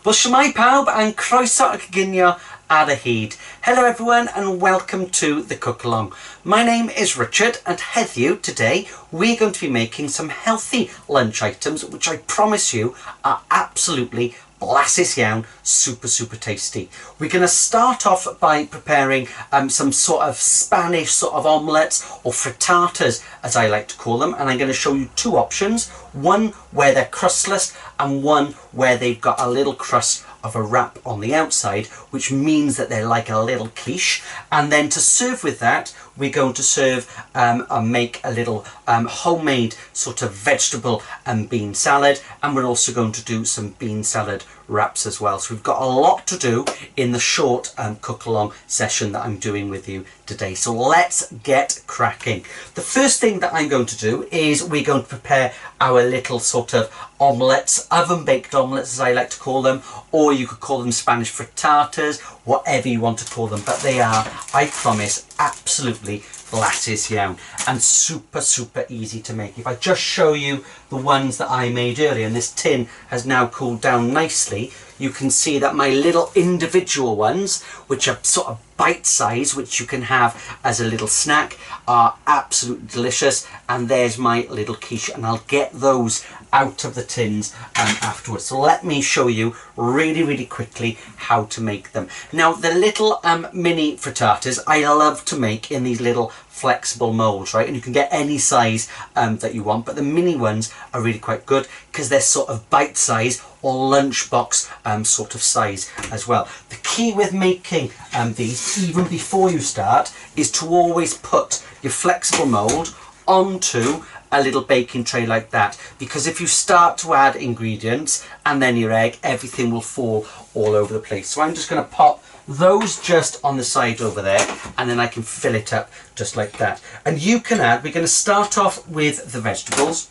Wel, shwmae pawb and croeso y coginio ar y hyd. Hello everyone and welcome to the cook along. My name is Richard and heddiw, today, we're going to be making some healthy lunch items which I promise you are absolutely blasus iawn, super tasty. We're going to start off by preparing some sort of Spanish sort of omelettes or frittatas as I like to call them, and I'm going to show you two options, one where they're crustless and one where they've got a little crust of a wrap on the outside, which means that they're like a little quiche. And then to serve with that, we're going to serve and make a little homemade sort of vegetable and bean salad, and we're also going to do some bean salad wraps as well. So we've got a lot to do in the short cook along session that I'm doing with you today. So let's get cracking. The first thing that I'm going to do is we're going to prepare our little sort of omelettes, oven baked omelettes as I like to call them, or you could call them Spanish frittatas, whatever you want to call them, but they are, I promise, absolutely blasus iawn and super easy to make. If I just show you the ones that I made earlier, and this tin has now cooled down nicely, you can see that my little individual ones, which are sort of bite size, which you can have as a little snack, are absolutely delicious. And there's my little quiche, and I'll get those out of the tins afterwards. So let me show you really quickly how to make them. Now the little mini frittatas I love to make in these little flexible molds, right? And you can get any size that you want, but the mini ones are really quite good because they're sort of bite size or lunchbox sort of size as well. The key with making these, even before you start, is to always put your flexible mold onto a little baking tray like that, because if you start to add ingredients and then your egg, everything will fall all over the place. So I'm just going to pop those just on the side over there, and then I can fill it up just like that. And you can add, we're going to start off with the vegetables,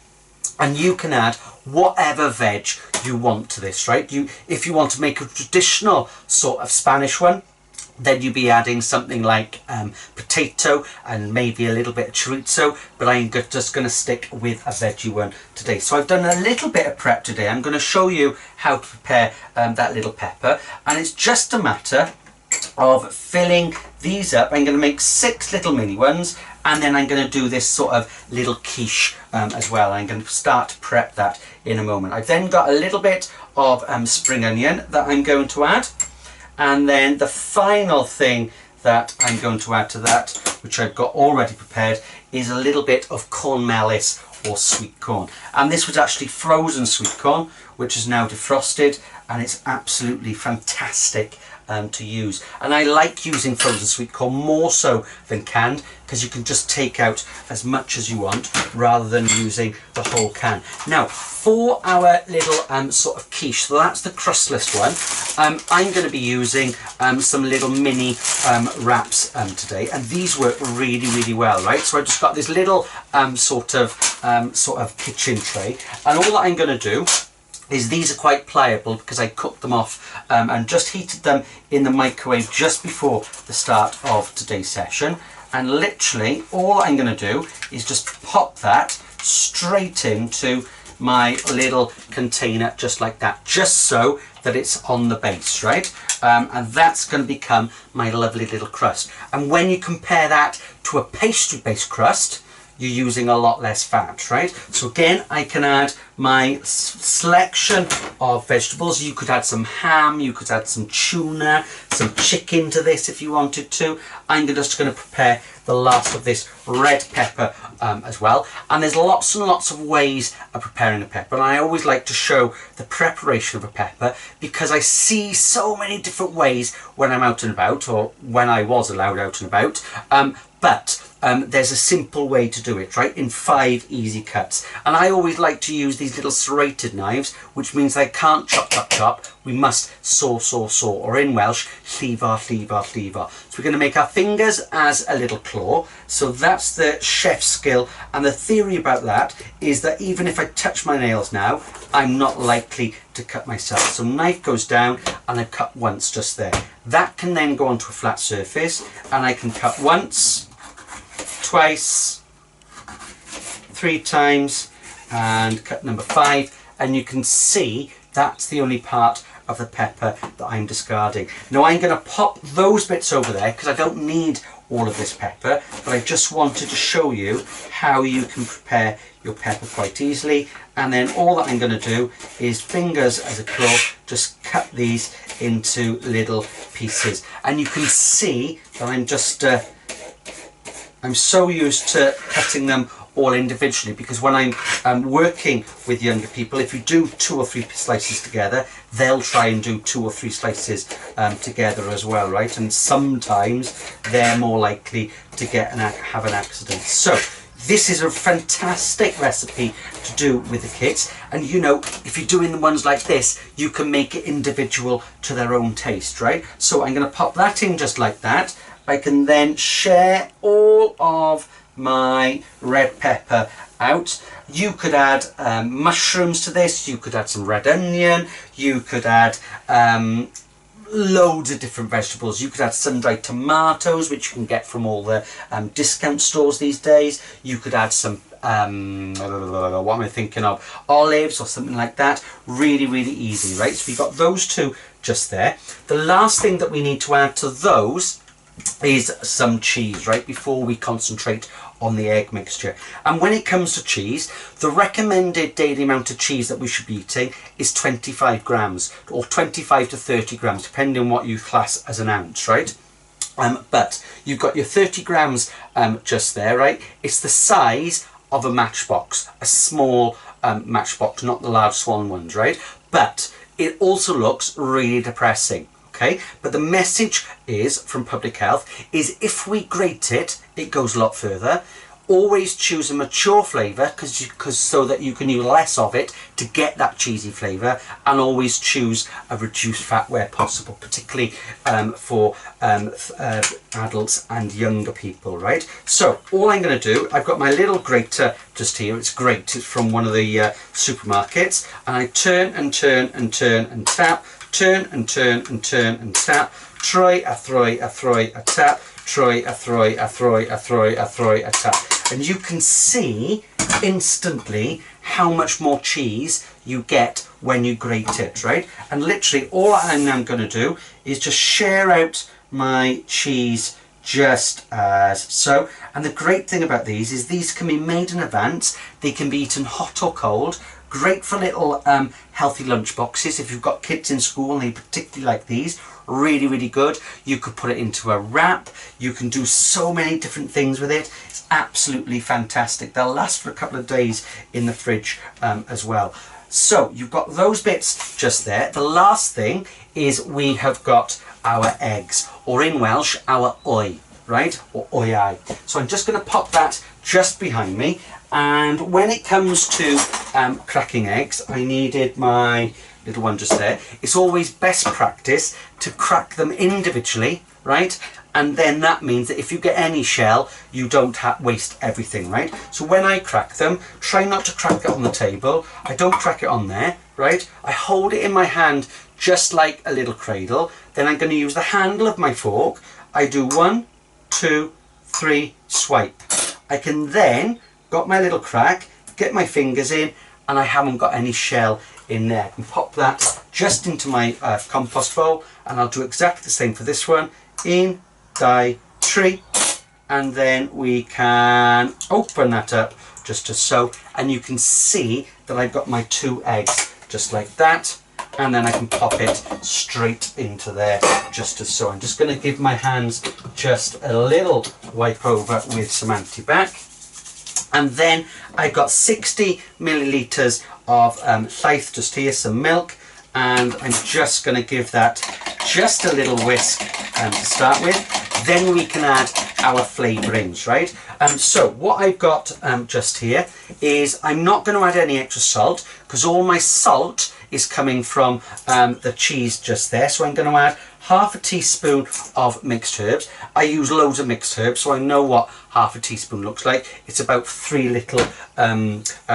and you can add whatever veg you want to this, right? If you want to make a traditional sort of Spanish one, then you'd be adding something like potato and maybe a little bit of chorizo, but I'm just going to stick with a veggie one today. So I've done a little bit of prep today. I'm going to show you how to prepare that little pepper, and it's just a matter of filling these up. I'm going to make 6 little mini ones, and then I'm going to do this sort of little quiche as well. I'm going to start to prep that in a moment. I've then got a little bit of spring onion that I'm going to add. And then the final thing that I'm going to add to that, which I've got already prepared, is a little bit of corn malice or sweet corn. And this was actually frozen sweet corn, which is now defrosted, and it's absolutely fantastic to use. And I like using frozen sweet corn more so than canned, because you can just take out as much as you want rather than using the whole can. Now for our little sort of quiche, so that's the crustless one, I'm going to be using some little mini wraps today, and these work really well, right? So I just got this little sort of kitchen tray, and all that I'm going to do is, these are quite pliable because I cooked them off and just heated them in the microwave just before the start of today's session. And literally all I'm going to do is just pop that straight into my little container just like that, just so that it's on the base, right? And that's going to become my lovely little crust. And when you compare that to a pastry based crust, you're using a lot less fat, right? So again, I can add my selection of vegetables. You could add some ham, you could add some tuna, some chicken to this if you wanted to. I'm just going to prepare the last of this red pepper as well. And there's lots and lots of ways of preparing a pepper, and I always like to show the preparation of a pepper because I see so many different ways when I'm out and about, or when I was allowed out and about. But there's a simple way to do it, right? In 5 easy cuts. And I always like to use these little serrated knives, which means I can't chop. We must saw, or in Welsh, llivar. So we're going to make our fingers as a little claw. So that's the chef's skill. And the theory about that is that even if I touch my nails now, I'm not likely to cut myself. So knife goes down and I cut once just there. That can then go onto a flat surface, and I can cut once, twice, 3 times, and cut number 5, and you can see that's the only part of the pepper that I'm discarding. Now I'm going to pop those bits over there because I don't need all of this pepper, but I just wanted to show you how you can prepare your pepper quite easily. And then all that I'm going to do is fingers as a claw, just cut these into little pieces. And you can see that I'm just I'm so used to cutting them all individually, because when I'm working with younger people, if you do 2 or 3 slices together, they'll try and do 2 or 3 slices together as well, right? And sometimes they're more likely to have an accident. So this is a fantastic recipe to do with the kids, and you know, if you're doing the ones like this, you can make it individual to their own taste, right? So I'm going to pop that in just like that. I can then share all of my red pepper out. You could add mushrooms to this, you could add some red onion, you could add loads of different vegetables. You could add sun-dried tomatoes, which you can get from all the discount stores these days. You could add some what am I thinking of, olives or something like that. Really, really easy, right? So we've got those two just there. The last thing that we need to add to those is some cheese, right, before we concentrate on the egg mixture. And when it comes to cheese, the recommended daily amount of cheese that we should be eating is 25 grams or 25 to 30 grams, depending on what you class as an ounce, right? But you've got your 30 grams just there, right? It's the size of a matchbox, a small matchbox, not the large swan ones, right? But it also looks really depressing. Okay, but the message is from public health is if we grate it, it goes a lot further. Always choose a mature flavour because so that you can use less of it to get that cheesy flavour, and always choose a reduced fat where possible, particularly for adults and younger people, right? So all I'm going to do, I've got my little grater just here. It's great. It's from one of the supermarkets, and I turn and turn and turn and tap. Turn and turn and turn and tap. Try a throy, a throy, a tap. Try a throy, a throy, a throy, a throy, a tap. And you can see instantly how much more cheese you get when you grate it, right? And literally all I'm now going to do is just share out my cheese just as so. And the great thing about these is these can be made in advance. They can be eaten hot or cold. Great for little healthy lunch boxes. If you've got kids in school and they particularly like these, really, really good. You could put it into a wrap. You can do so many different things with it. It's absolutely fantastic. They'll last for a couple of days in the fridge as well. So you've got those bits just there. The last thing is we have got our eggs, or in Welsh, our oi, right? Or oiai. So I'm just going to pop that just behind me. And when it comes to cracking eggs, I needed my little one just there. It's always best practice to crack them individually, right? And then that means that if you get any shell, you don't waste everything, right? So when I crack them, try not to crack it on the table. I don't crack it on there, right? I hold it in my hand just like a little cradle. Then I'm going to use the handle of my fork. I do 1, 2, 3, swipe. I can then got my little crack, get my fingers in, and I haven't got any shell in there. I can pop that just into my compost bowl, and I'll do exactly the same for this one. In, die, tree, and then we can open that up just as so, and you can see that I've got my 2 eggs just like that, and then I can pop it straight into there just as so. I'm just going to give my hands just a little wipe over with some antibac. And then I've got 60 millilitres of llaeth just here, some milk, and I'm just going to give that just a little whisk to start with. Then we can add our flavourings, right? So what I've got just here is I'm not going to add any extra salt because all my salt is coming from the cheese just there. So I'm going to add half a teaspoon of mixed herbs. I use loads of mixed herbs, so I know what half a teaspoon looks like. It's about 3 little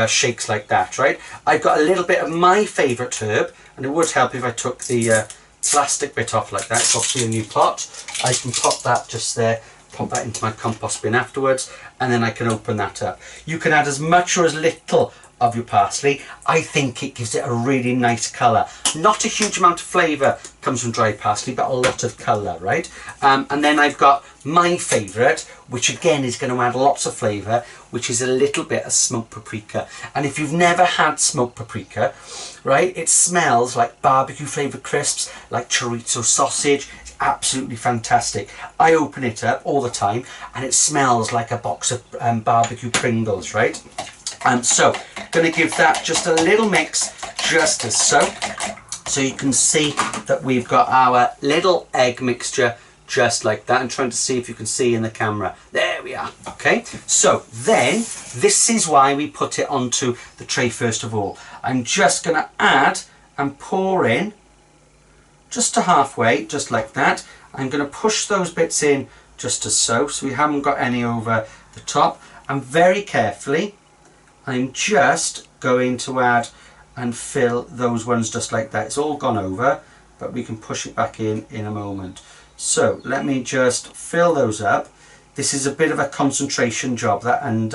shakes like that, right? I've got a little bit of my favourite herb, and it would help if I took the plastic bit off like that. It's obviously a new pot. I can pop that just there, pop that into my compost bin afterwards, and then I can open that up. You can add as much or as little of your parsley. I think it gives it a really nice colour. Not a huge amount of flavour comes from dry parsley, but a lot of colour, right? And then I've got my favourite, which again is going to add lots of flavour, which is a little bit of smoked paprika. And if you've never had smoked paprika, right, it smells like barbecue flavoured crisps, like chorizo sausage. It's absolutely fantastic. I open it up all the time and it smells like a box of barbecue Pringles, right? So going to give that just a little mix, just as so. So you can see that we've got our little egg mixture just like that. I'm trying to see if you can see in the camera. There we are. Okay, so then this is why we put it onto the tray first of all. I'm just going to add and pour in just to halfway, just like that. I'm going to push those bits in just as so we haven't got any over the top. And very carefully, I'm just going to add and fill those ones just like that. It's all gone over, but we can push it back in a moment. So let me just fill those up. This is a bit of a concentration job, that, and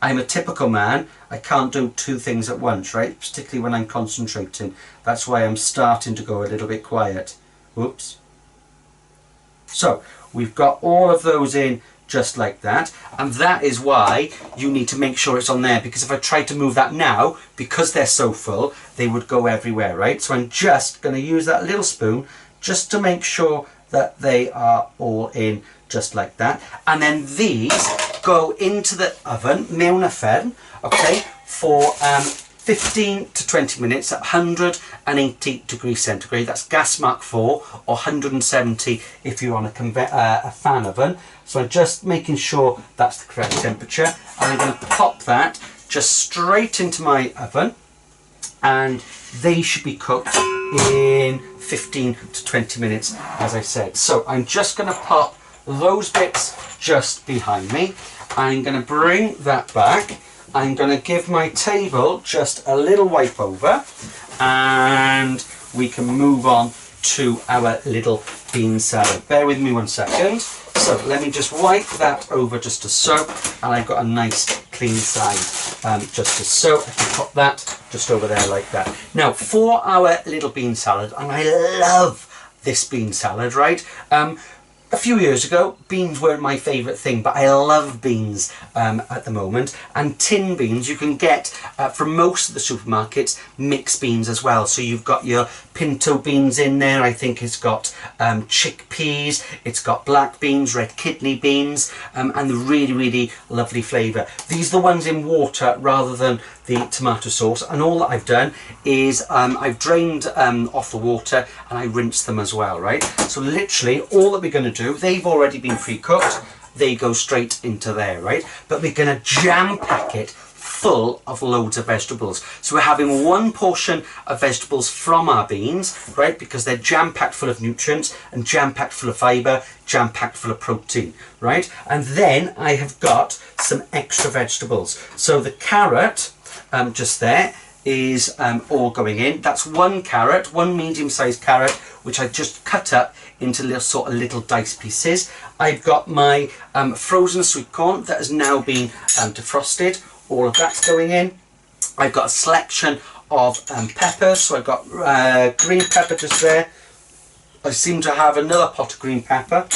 I'm a typical man. I can't do two things at once, right? Particularly when I'm concentrating. That's why I'm starting to go a little bit quiet. Whoops. So we've got all of those in just like that, and that is why you need to make sure it's on there, because if I tried to move that now, because they're so full, they would go everywhere, right? So I'm just going to use that little spoon just to make sure that they are all in just like that. And then these go into the oven, mewn y ffern, okay, for 15 to 20 minutes at 180 degrees centigrade. That's gas mark 4, or 170 if you're on a fan oven. So I'm just making sure that's the correct temperature, and I'm going to pop that just straight into my oven, and they should be cooked in 15 to 20 minutes, as I said. So I'm just going to pop those bits just behind me. I'm going to bring that back. I'm going to give my table just a little wipe over, and we can move on to our little bean salad. Bear with me 1 second. So let me just wipe that over just as so, and I've got a nice clean side just as so. I can pop that just over there like that. Now for our little bean salad, and I love this bean salad, right? A few years ago, beans weren't my favourite thing, but I love beans at the moment. And tin beans, you can get from most of the supermarkets, mixed beans as well. So you've got your pinto beans in there. I think it's got chickpeas, it's got black beans, red kidney beans, and the really, really lovely flavour. These are the ones in water rather than the tomato sauce, and all that I've done is I've drained off the water and I rinsed them as well, right? So literally all that we're going to do, they've already been pre-cooked, they go straight into there, right? But we're going to jam pack it full of loads of vegetables. So we're having one portion of vegetables from our beans, right? Because they're jam-packed full of nutrients and jam-packed full of fibre, jam-packed full of protein, right? And then I have got some extra vegetables. So the carrot, just there, is all going in. That's one carrot, one medium-sized carrot, which I just cut up into little, sort of little dice pieces. I've got my frozen sweet corn that has now been defrosted. All of that's going in. I've got a selection of peppers, so I've got green pepper just there. I seem to have another pot of green pepper,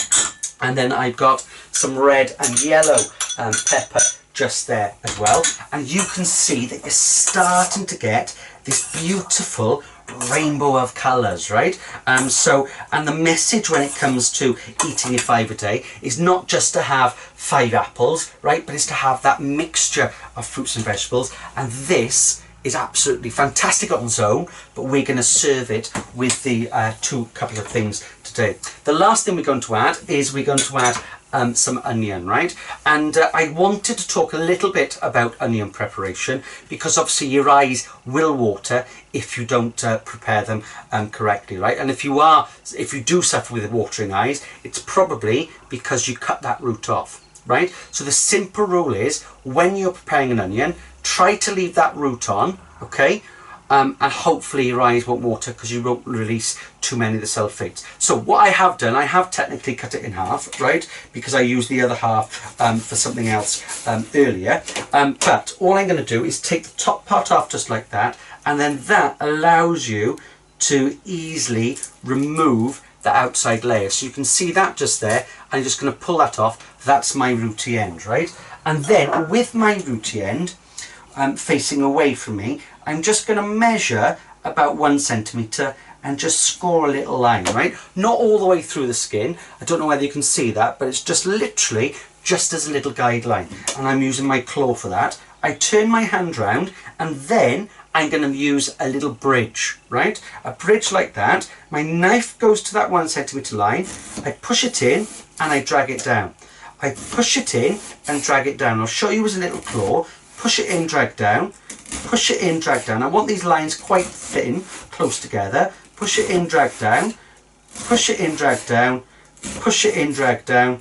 and then I've got some red and yellow pepper just there as well. And you can see that you're starting to get this beautiful rainbow of colours, right? And the message when it comes to eating your 5 a day is not just to have 5 apples, right? But it's to have that mixture of fruits and vegetables. And this is absolutely fantastic on its own, but we're going to serve it with the couple of things today. The last thing we're going to add is we're going to add some onion, right? And I wanted to talk a little bit about onion preparation, because obviously your eyes will water if you don't prepare them correctly, right? And if you do suffer with watering eyes, it's probably because you cut that root off, right? So the simple rule is, when you're preparing an onion, try to leave that root on, okay? and hopefully your eyes won't water because you won't release too many of the sulfates. So what I have done, I have technically cut it in half, right, because I used the other half for something else earlier, but all I'm going to do is take the top part off just like that, and then that allows you to easily remove the outside layer. So you can see that just there. I'm just going to pull that off. That's my rooty end, right? And then with my rooty end facing away from me, I'm just going to measure about 1 centimetre and just score a little line, right? Not all the way through the skin. I don't know whether you can see that, but it's just literally just as a little guideline. And I'm using my claw for that. I turn my hand round, and then I'm going to use a little bridge, right? A bridge like that. My knife goes to that 1 centimetre line. I push it in and I drag it down. I push it in and drag it down. I'll show you as a little claw. Push it in, drag down. Push it in, drag down. I want these lines quite thin, close together. Push it in, drag down. Push it in, drag down. Push it in, drag down.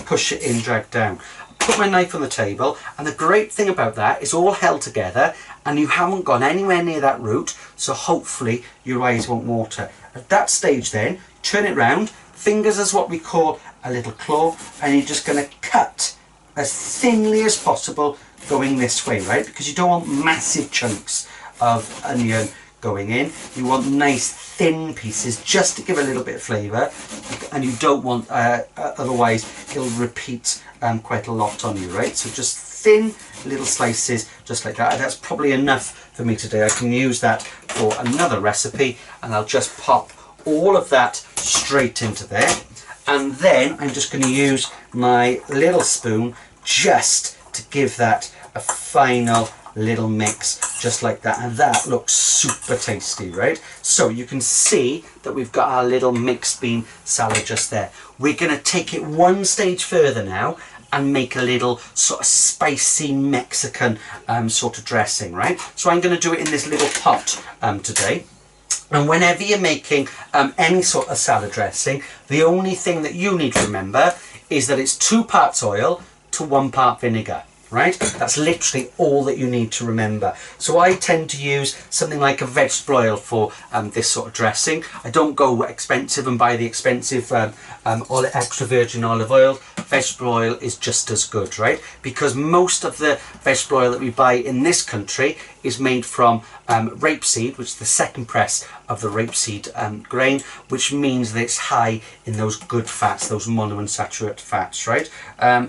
Push it in, drag down. Put my knife on the table, and the great thing about that is all held together and you haven't gone anywhere near that root, so hopefully your eyes won't water. At that stage then, turn it round, fingers as what we call a little claw, and you're just going to cut as thinly as possible going this way, right? Because you don't want massive chunks of onion going in. You want nice thin pieces just to give a little bit of flavour, and you don't want otherwise it'll repeat quite a lot on you, right? So just thin little slices just like that, and that's probably enough for me today. I can use that for another recipe, and I'll just pop all of that straight into there, and then I'm just going to use my little spoon just to give that a final little mix just like that, and that looks super tasty, right? So you can see that we've got our little mixed bean salad just there. We're going to take it one stage further now and make a little sort of spicy Mexican sort of dressing, right? So I'm going to do it in this little pot today. And whenever you're making any sort of salad dressing, the only thing that you need to remember is that it's 2 parts oil to 1 part vinegar, right? That's literally all that you need to remember. So I tend to use something like a vegetable oil for this sort of dressing. I don't go expensive and buy the expensive extra virgin olive oil. Vegetable oil is just as good, right? Because most of the vegetable oil that we buy in this country is made from rapeseed, which is the second press of the rapeseed grain, which means that it's high in those good fats, those monounsaturated fats, right?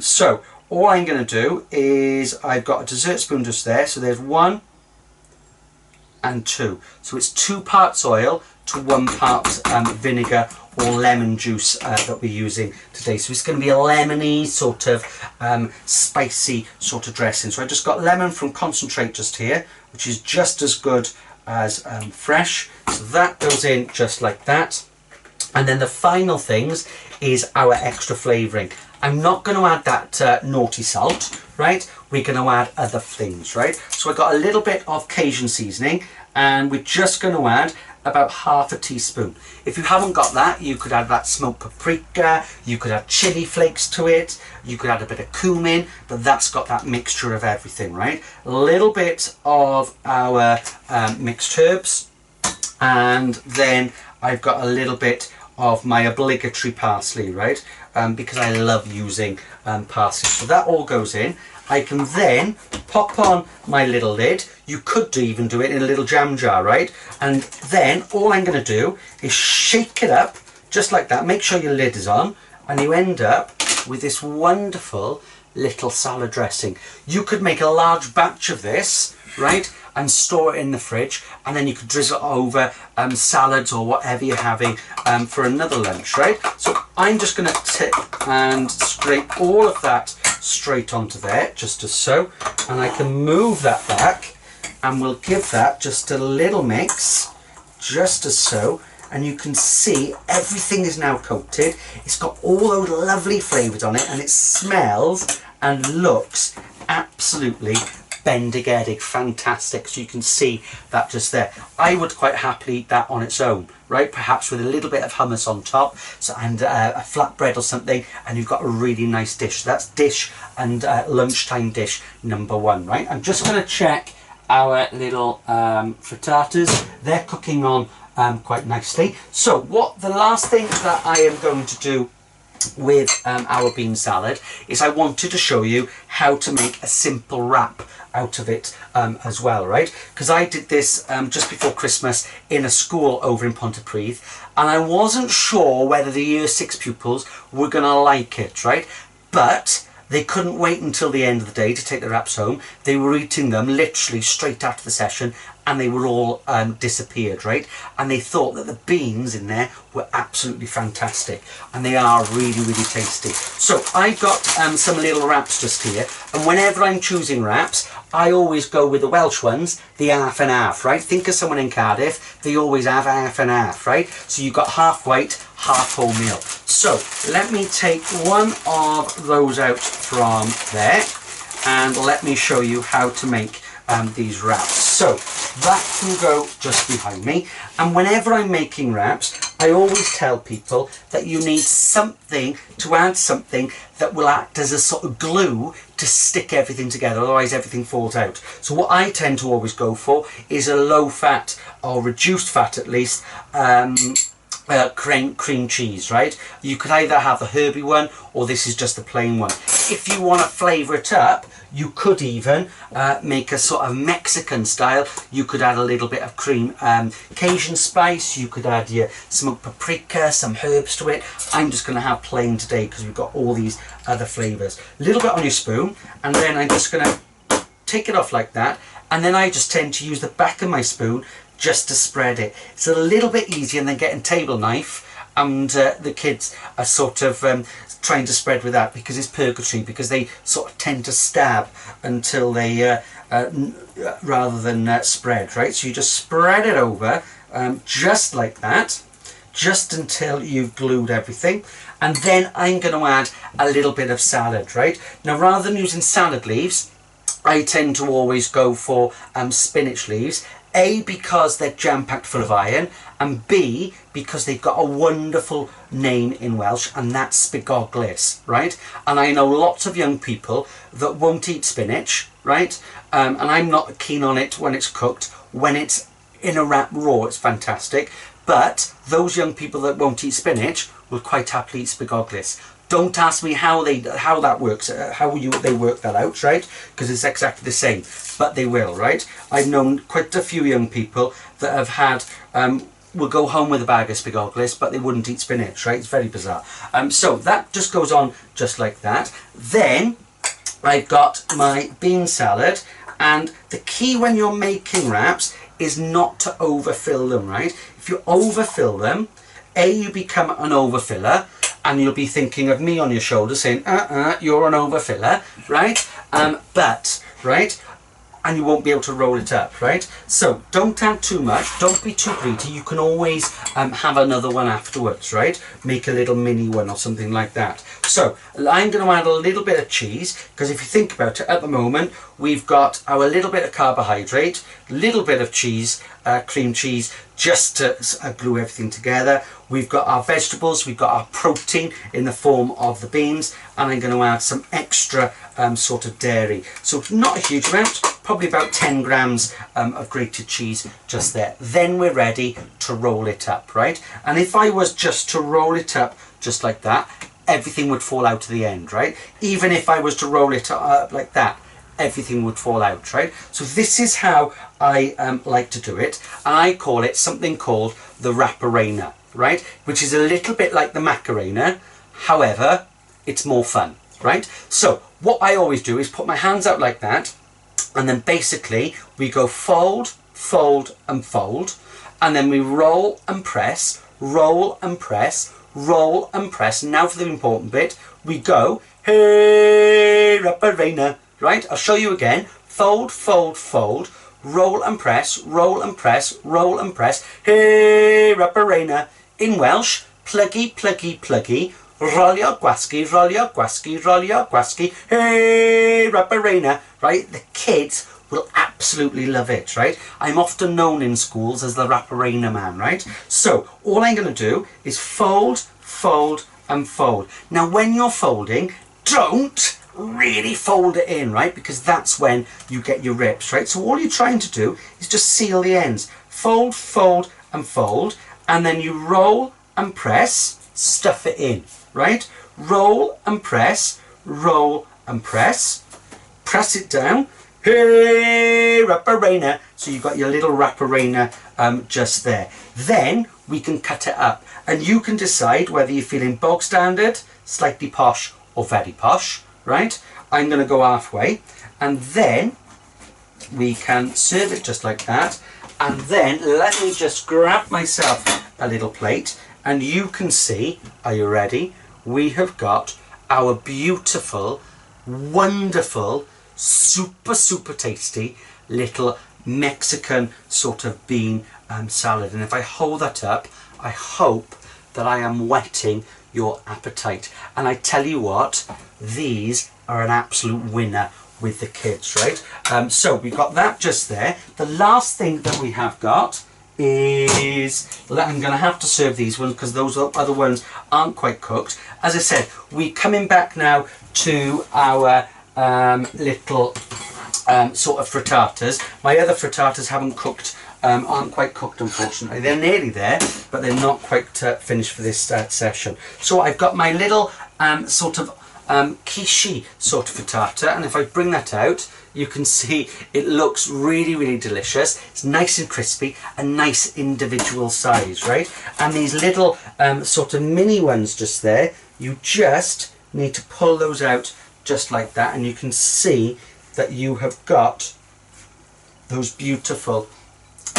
So all I'm going to do is, I've got a dessert spoon just there, so there's 1 and 2. So it's 2 parts oil to 1 part vinegar or lemon juice that we're using today. So it's going to be a lemony sort of spicy sort of dressing. So I just got lemon from concentrate just here, which is just as good as fresh. So that goes in just like that. And then the final things is our extra flavouring. I'm not going to add that naughty salt, right? We're going to add other things, right? So I've got a little bit of Cajun seasoning, and we're just going to add about half a teaspoon. If you haven't got that, you could add that smoked paprika, you could add chili flakes to it, you could add a bit of cumin, but that's got that mixture of everything, right? A little bit of our mixed herbs, and then I've got a little bit of my obligatory parsley, right? Because I love using parsley. So that all goes in. I can then pop on my little lid. You could even do it in a little jam jar, right? And then all I'm going to do is shake it up just like that. Make sure your lid is on, and you end up with this wonderful little salad dressing. You could make a large batch of this, right, and store it in the fridge, and then you could drizzle it over salads or whatever you're having for another lunch, right? So I'm just going to tip and scrape all of that straight onto there, just as so, and I can move that back, and we'll give that just a little mix, just as so. And you can see everything is now coated. It's got all those lovely flavours on it, and it smells and looks absolutely bendigedig, fantastic. So you can see that just there. I would quite happily eat that on its own, right? Perhaps with a little bit of hummus on top, so, and a flatbread or something, and you've got a really nice dish. That's dish and lunchtime dish number 1, right? I'm just going to check our little frittatas. They're cooking on quite nicely. So the last thing that I am going to do with our bean salad is I wanted to show you how to make a simple wrap out of it as well, right? Because I did this just before Christmas in a school over in Pontypridd, and I wasn't sure whether the year 6 pupils were gonna like it, right? But they couldn't wait until the end of the day to take the wraps home. They were eating them literally straight after the session, and they were all disappeared, right? And they thought that the beans in there were absolutely fantastic, and they are really, really tasty. So I've got some little wraps just here, and whenever I'm choosing wraps, I always go with the Welsh ones, the half and half, right? Think of someone in Cardiff, they always have half and half, right? So you've got half white, half wholemeal. So let me take one of those out from there, and let me show you how to make these wraps. So that can go just behind me, and whenever I'm making wraps, I always tell people that you need something to add, something that will act as a sort of glue to stick everything together, otherwise everything falls out. So what I tend to always go for is a low fat, or reduced fat at least, cream cheese, right? You could either have the herby one, or this is just the plain one. If you want to flavour it up, you could even make a sort of Mexican style. You could add a little bit of cream Cajun spice. You could add your smoked paprika, some herbs to it. I'm just going to have plain today because we've got all these other flavours. A little bit on your spoon, and then I'm just going to take it off like that, and then I just tend to use the back of my spoon just to spread it. It's a little bit easier than getting table knife, and the kids are sort of trying to spread with that, because it's purgatory, because they sort of tend to stab until they rather than spread, right? So you just spread it over just like that, just until you've glued everything. And then I'm going to add a little bit of salad, right? Now, rather than using salad leaves, I tend to always go for spinach leaves. A, because they're jam-packed full of iron, and B, because they've got a wonderful name in Welsh, and that's spigoglis, right? And I know lots of young people that won't eat spinach, right? And I'm not keen on it when it's cooked. When it's in a wrap raw, it's fantastic. But those young people that won't eat spinach will quite happily eat spigoglis. Don't ask me how that works, they work that out, right? Because it's exactly the same, but they will, right? I've known quite a few young people that have had, will go home with a bag of spigoglis, but they wouldn't eat spinach, right? It's very bizarre. So that just goes on just like that. Then I've got my bean salad, and the key when you're making wraps is not to overfill them, right? If you overfill them, A, you become an overfiller, and you'll be thinking of me on your shoulder saying, you're an overfiller, right? Right? And you won't be able to roll it up, right? So don't add too much, don't be too greedy. You can always have another one afterwards, right? Make a little mini one or something like that. So I'm going to add a little bit of cheese, because if you think about it, at the moment, we've got our little bit of carbohydrate, little bit of cheese, cream cheese, just to glue everything together. We've got our vegetables, we've got our protein in the form of the beans, and I'm going to add some extra sort of dairy. So not a huge amount, probably about 10 grams of grated cheese just there. Then we're ready to roll it up, right? And if I was just to roll it up just like that, everything would fall out to the end, right? Even if I was to roll it up like that, everything would fall out, right? So this is how I like to do it, and I call it something called the Wraparena, right? Which is a little bit like the Macarena, however, it's more fun, right? So what I always do is put my hands out like that, and then basically we go fold, fold and fold, and then we roll and press, roll and press, roll and press. And now for the important bit, we go, hey, Wraparena, right? I'll show you again. Fold, fold, fold, roll and press, roll and press, roll and press, hey, Wraparena. In Welsh, pluggy, pluggy, pluggy, rolio gwasgu, rolio gwasgu, rolio gwasgu, hey, Wraparena, right? The kids will absolutely love it, right? I'm often known in schools as the Wraparena man, right? So all I'm going to do is fold, fold and fold. Now when you're folding, don't really fold it in, right? Because that's when you get your rips, right? So all you're trying to do is just seal the ends. Fold, fold, and fold, and then you roll and press, stuff it in, right? Roll and press, roll and press it down. Hey, wrapperina. So you've got your little wrapperina just there. Then we can cut it up, and you can decide whether you're feeling bog standard, slightly posh, or very posh, right? I'm going to go halfway, and then we can serve it just like that. And then let me just grab myself a little plate, and you can see, are you ready? We have got our beautiful, wonderful, super tasty little Mexican sort of bean salad. And if I hold that up, I hope that I am whetting your appetite. And I tell you what, these are an absolute winner with the kids, right? So we've got that just there. The last thing that we have got is, I'm going to have to serve these ones because those other ones aren't quite cooked. As I said, we're coming back now to our little sort of frittatas. My other frittatas haven't cooked, aren't quite cooked, unfortunately. They're nearly there, but they're not quite finished for this session. So I've got my little sort of quiche sort of frittata, and if I bring that out, you can see it looks really delicious. It's nice and crispy, a nice individual size, right? And these little sort of mini ones just there, you just need to pull those out just like that, and you can see that you have got those beautiful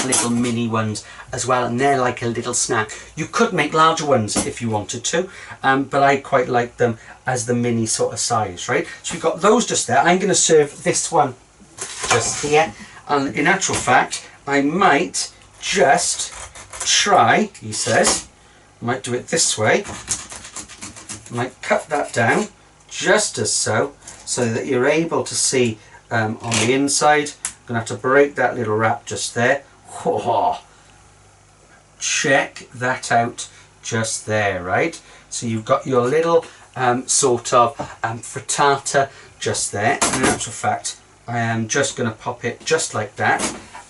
little mini ones as well, and they're like a little snack. You could make larger ones if you wanted to, but I quite like them as the mini sort of size, right? So we've got those just there. I'm going to serve this one just here, and in actual fact I might just try, he says, I might do it this way. I might cut that down just as so that you're able to see on the inside. I'm going to have to break that little wrap just there. Whoa. Check that out just there, right? So you've got your little sort of frittata just there. And in actual fact, I am just going to pop it just like that.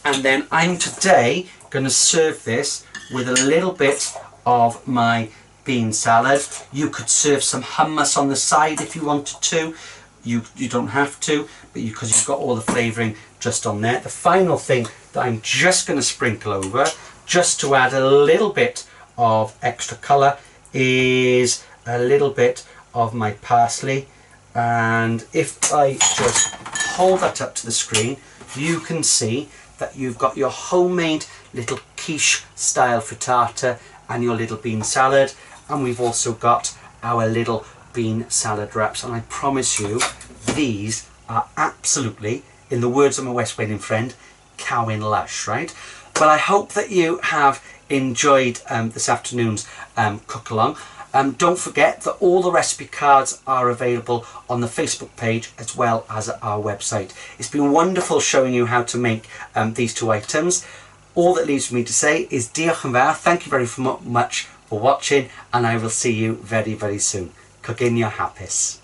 And then I'm today going to serve this with a little bit of my bean salad. You could serve some hummus on the side if you wanted to. You don't have to, but because you've got all the flavouring just on there. The final thing that I'm just going to sprinkle over, just to add a little bit of extra colour, is a little bit of my parsley. And if I just hold that up to the screen, you can see that you've got your homemade little quiche style frittata and your little bean salad, and we've also got our little bean salad wraps. And I promise you, these are absolutely, in the words of my West Walian friend, cowin' lush, right? But I hope that you have enjoyed this afternoon's cook along. Don't forget that all the recipe cards are available on the Facebook page as well as our website. It's been wonderful showing you how to make these two items. All that leaves me to say is diolch yn fawr. Thank you very much for watching, and I will see you very soon. Coginio hapus.